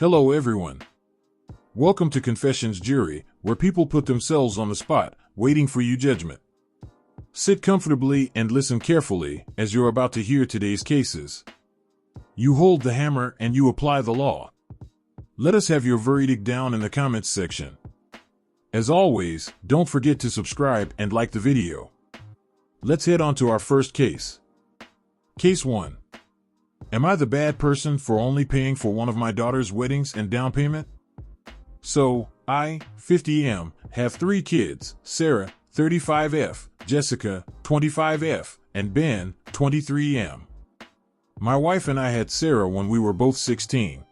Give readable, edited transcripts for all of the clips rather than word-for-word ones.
Hello everyone. Welcome to Confessions Jury, where people put themselves on the spot, waiting for your judgment. Sit comfortably and listen carefully, as you're about to hear today's cases. You hold the hammer and you apply the law. Let us have your verdict down in the comments section. As always, don't forget to subscribe and like the video. Let's head on to our first case. Case 1. Am I the bad person for only paying for one of my daughter's weddings and down payment? So, I, 50M, have 3 kids, Sarah, 35F, Jessica, 25F, and Ben, 23M. My wife and I had Sarah when we were both 16.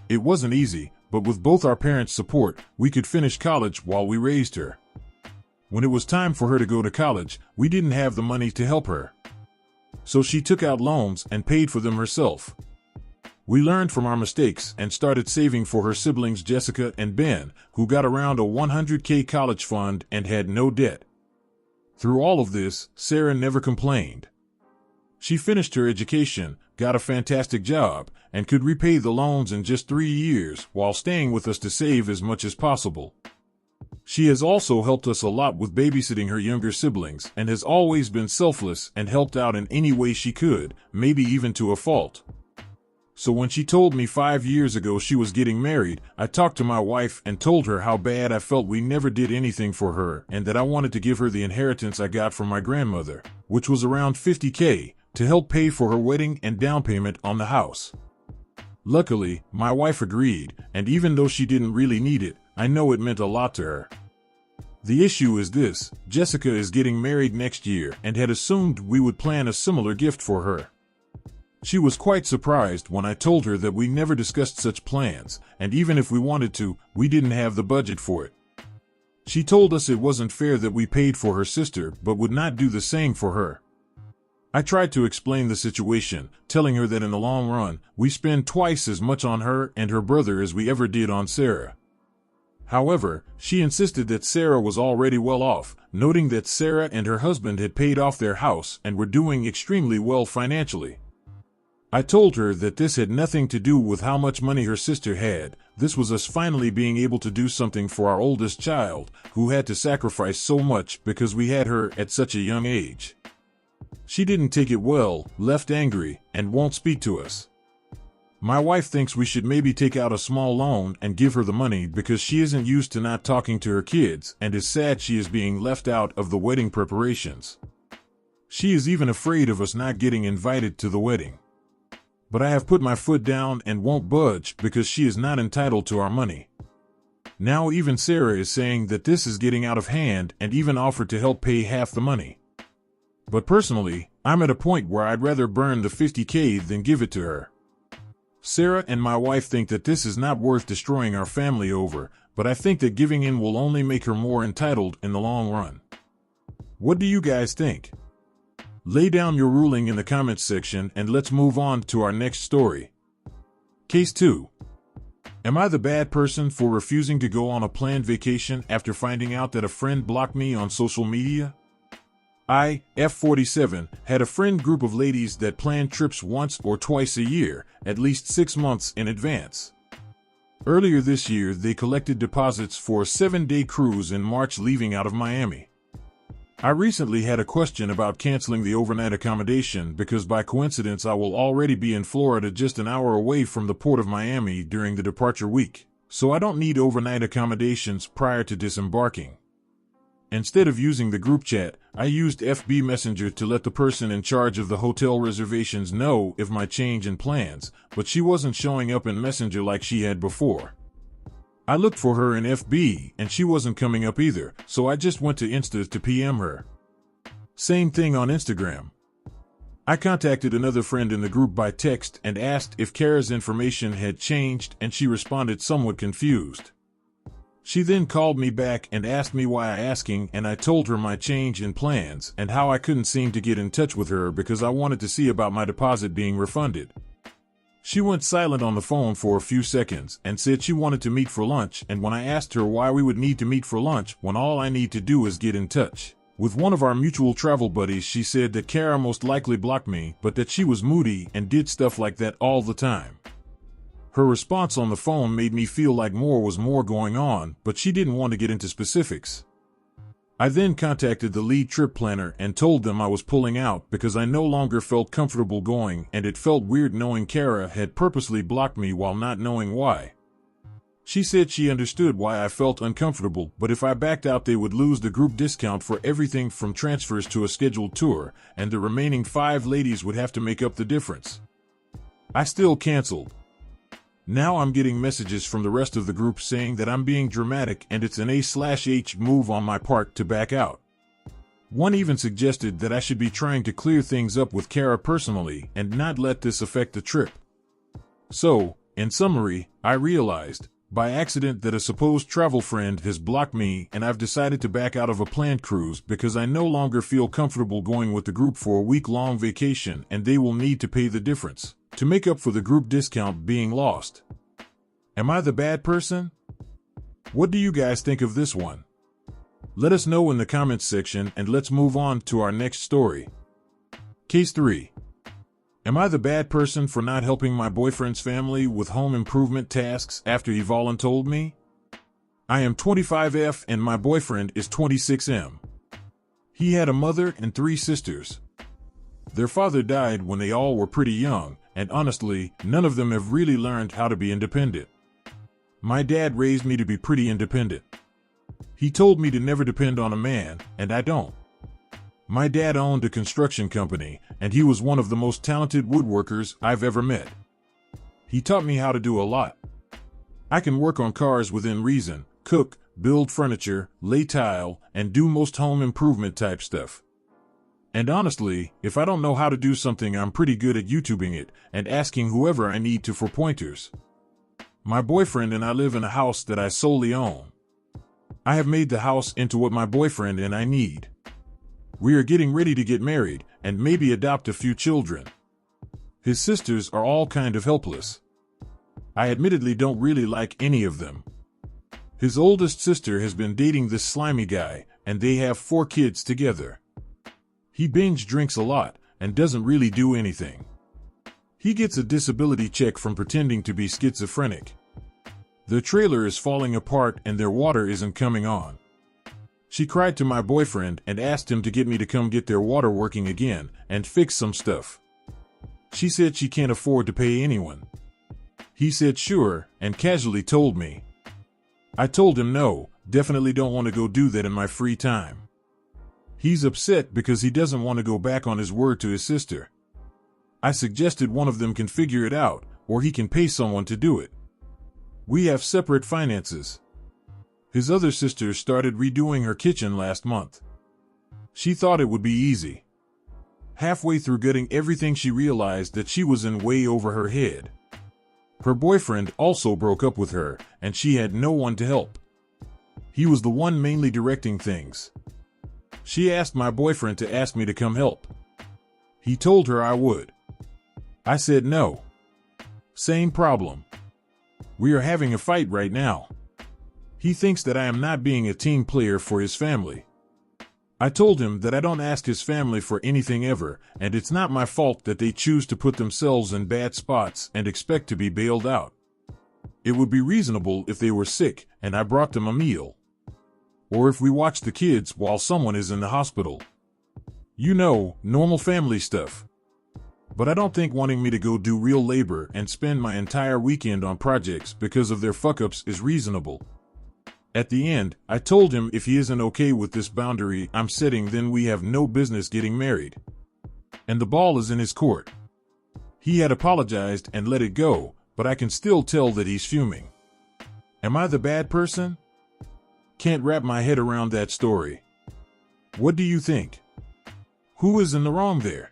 It wasn't easy, but with both our parents' support, we could finish college while we raised her. When it was time for her to go to college, we didn't have the money to help her. So she took out loans and paid for them herself. We learned from our mistakes and started saving for her siblings Jessica and Ben, who got around a $100K college fund and had no debt. Through all of this, Sarah never complained. She finished her education, got a fantastic job, and could repay the loans in just 3 years while staying with us to save as much as possible. She has also helped us a lot with babysitting her younger siblings and has always been selfless and helped out in any way she could, maybe even to a fault. So when she told me 5 years ago she was getting married, I talked to my wife and told her how bad I felt we never did anything for her and that I wanted to give her the inheritance I got from my grandmother, which was around $50K, to help pay for her wedding and down payment on the house. Luckily, my wife agreed, and even though she didn't really need it, I know it meant a lot to her. The issue is this: Jessica is getting married next year and had assumed we would plan a similar gift for her. She was quite surprised when I told her that we never discussed such plans, and even if we wanted to, we didn't have the budget for it. She told us it wasn't fair that we paid for her sister but would not do the same for her. I tried to explain the situation, telling her that in the long run, we spend twice as much on her and her brother as we ever did on Sarah. However, she insisted that Sarah was already well off, noting that Sarah and her husband had paid off their house and were doing extremely well financially. I told her that this had nothing to do with how much money her sister had. This was us finally being able to do something for our oldest child, who had to sacrifice so much because we had her at such a young age. She didn't take it well, left angry, and won't speak to us. My wife thinks we should maybe take out a small loan and give her the money because she isn't used to not talking to her kids and is sad she is being left out of the wedding preparations. She is even afraid of us not getting invited to the wedding. But I have put my foot down and won't budge because she is not entitled to our money. Now even Sarah is saying that this is getting out of hand and even offered to help pay half the money. But personally, I'm at a point where I'd rather burn the $50K than give it to her. Sarah and my wife think that this is not worth destroying our family over, but I think that giving in will only make her more entitled in the long run. What do you guys think? Lay down your ruling in the comments section and let's move on to our next story. Case 2. Am I the bad person for refusing to go on a planned vacation after finding out that a friend blocked me on social media? I, F47, had a friend group of ladies that planned trips once or twice a year, at least 6 months in advance. Earlier this year, they collected deposits for a 7-day cruise in March leaving out of Miami. I recently had a question about canceling the overnight accommodation because by coincidence I will already be in Florida just an hour away from the port of Miami during the departure week, so I don't need overnight accommodations prior to disembarking. Instead of using the group chat, I used FB Messenger to let the person in charge of the hotel reservations know of my change in plans, but she wasn't showing up in Messenger like she had before. I looked for her in FB and she wasn't coming up either, so I just went to Insta to PM her. Same thing on Instagram. I contacted another friend in the group by text and asked if Kara's information had changed and she responded somewhat confused. She then called me back and asked me why asking, and I told her my change in plans and how I couldn't seem to get in touch with her because I wanted to see about my deposit being refunded. She went silent on the phone for a few seconds and said she wanted to meet for lunch, and when I asked her why we would need to meet for lunch when all I need to do is get in touch with one of our mutual travel buddies, she said that Kara most likely blocked me, but that she was moody and did stuff like that all the time. Her response on the phone made me feel like more was going on, but she didn't want to get into specifics. I then contacted the lead trip planner and told them I was pulling out because I no longer felt comfortable going, and it felt weird knowing Kara had purposely blocked me while not knowing why. She said she understood why I felt uncomfortable, but if I backed out they would lose the group discount for everything from transfers to a scheduled tour, and the remaining 5 ladies would have to make up the difference. I still canceled. Now I'm getting messages from the rest of the group saying that I'm being dramatic and it's an A/H move on my part to back out. One even suggested that I should be trying to clear things up with Kara personally and not let this affect the trip. So, in summary, I realized, by accident, that a supposed travel friend has blocked me and I've decided to back out of a planned cruise because I no longer feel comfortable going with the group for a week-long vacation and they will need to pay the difference to make up for the group discount being lost. Am I the bad person? What do you guys think of this one? Let us know in the comments section and let's move on to our next story. Case 3. Am I the bad person for not helping my boyfriend's family with home improvement tasks after he voluntold me? I am 25F and my boyfriend is 26M. He had a mother and 3 sisters. Their father died when they all were pretty young, and honestly, none of them have really learned how to be independent. My dad raised me to be pretty independent. He told me to never depend on a man, and I don't. My dad owned a construction company, and he was one of the most talented woodworkers I've ever met. He taught me how to do a lot. I can work on cars within reason, cook, build furniture, lay tile, and do most home improvement type stuff. And honestly, if I don't know how to do something, I'm pretty good at YouTubing it and asking whoever I need to for pointers. My boyfriend and I live in a house that I solely own. I have made the house into what my boyfriend and I need. We are getting ready to get married and maybe adopt a few children. His sisters are all kind of helpless. I admittedly don't really like any of them. His oldest sister has been dating this slimy guy, and they have 4 kids together. He binge drinks a lot and doesn't really do anything. He gets a disability check from pretending to be schizophrenic. Their trailer is falling apart and their water isn't coming on. She cried to my boyfriend and asked him to get me to come get their water working again and fix some stuff. She said she can't afford to pay anyone. He said sure and casually told me. I told him no, definitely don't want to go do that in my free time. He's upset because he doesn't want to go back on his word to his sister. I suggested one of them can figure it out, or he can pay someone to do it. We have separate finances. His other sister started redoing her kitchen last month. She thought it would be easy. Halfway through getting everything, she realized that she was in way over her head. Her boyfriend also broke up with her, and she had no one to help. He was the one mainly directing things. She asked my boyfriend to ask me to come help. He told her I would. I said no. Same problem. We are having a fight right now. He thinks that I am not being a team player for his family. I told him that I don't ask his family for anything ever, and it's not my fault that they choose to put themselves in bad spots and expect to be bailed out. It would be reasonable if they were sick and I brought them a meal. Or if we watched the kids while someone is in the hospital. You know, normal family stuff. But I don't think wanting me to go do real labor and spend my entire weekend on projects because of their fuck-ups is reasonable. At the end, I told him if he isn't okay with this boundary I'm setting, then we have no business getting married. And the ball is in his court. He had apologized and let it go, but I can still tell that he's fuming. Am I the bad person? Can't wrap my head around that story. What do you think? Who is in the wrong there?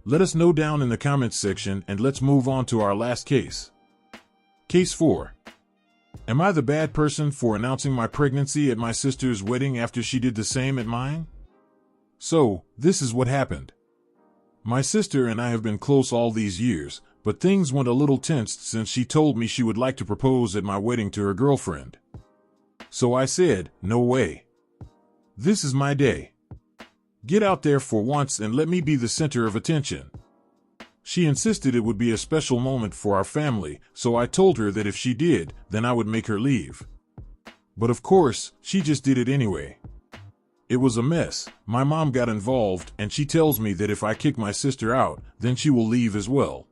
Let us know down in the comments section, and let's move on to our last case. Case 4. Am I the bad person for announcing my pregnancy at my sister's wedding after she did the same at mine? So, this is what happened. My sister and I have been close all these years, but things went a little tense since she told me she would like to propose at my wedding to her girlfriend. So I said, no way. This is my day. Get out there for once and let me be the center of attention. She insisted it would be a special moment for our family, so I told her that if she did, then I would make her leave. But of course, she just did it anyway. It was a mess. My mom got involved, and she tells me that if I kick my sister out, then she will leave as well.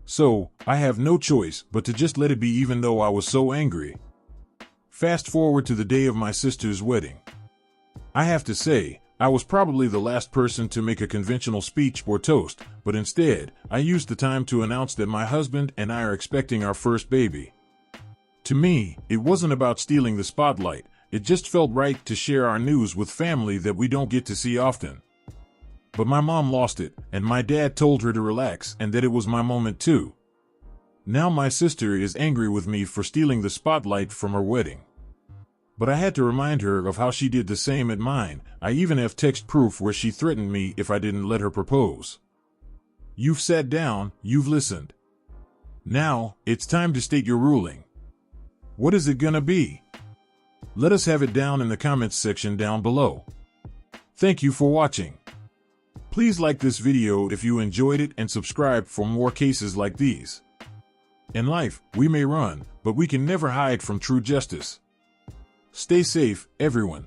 So, I have no choice but to just let it be, even though I was so angry. Fast forward to the day of my sister's wedding. I have to say, I was probably the last person to make a conventional speech or toast, but instead, I used the time to announce that my husband and I are expecting our first baby. To me, it wasn't about stealing the spotlight. It just felt right to share our news with family that we don't get to see often. But my mom lost it, and my dad told her to relax and that it was my moment too. Now my sister is angry with me for stealing the spotlight from her wedding. But I had to remind her of how she did the same at mine. I even have text proof where she threatened me if I didn't let her propose. You've sat down, you've listened. Now, it's time to state your ruling. What is it gonna be? Let us have it down in the comments section down below. Thank you for watching. Please like this video if you enjoyed it and subscribe for more cases like these. In life, we may run, but we can never hide from true justice. Stay safe, everyone.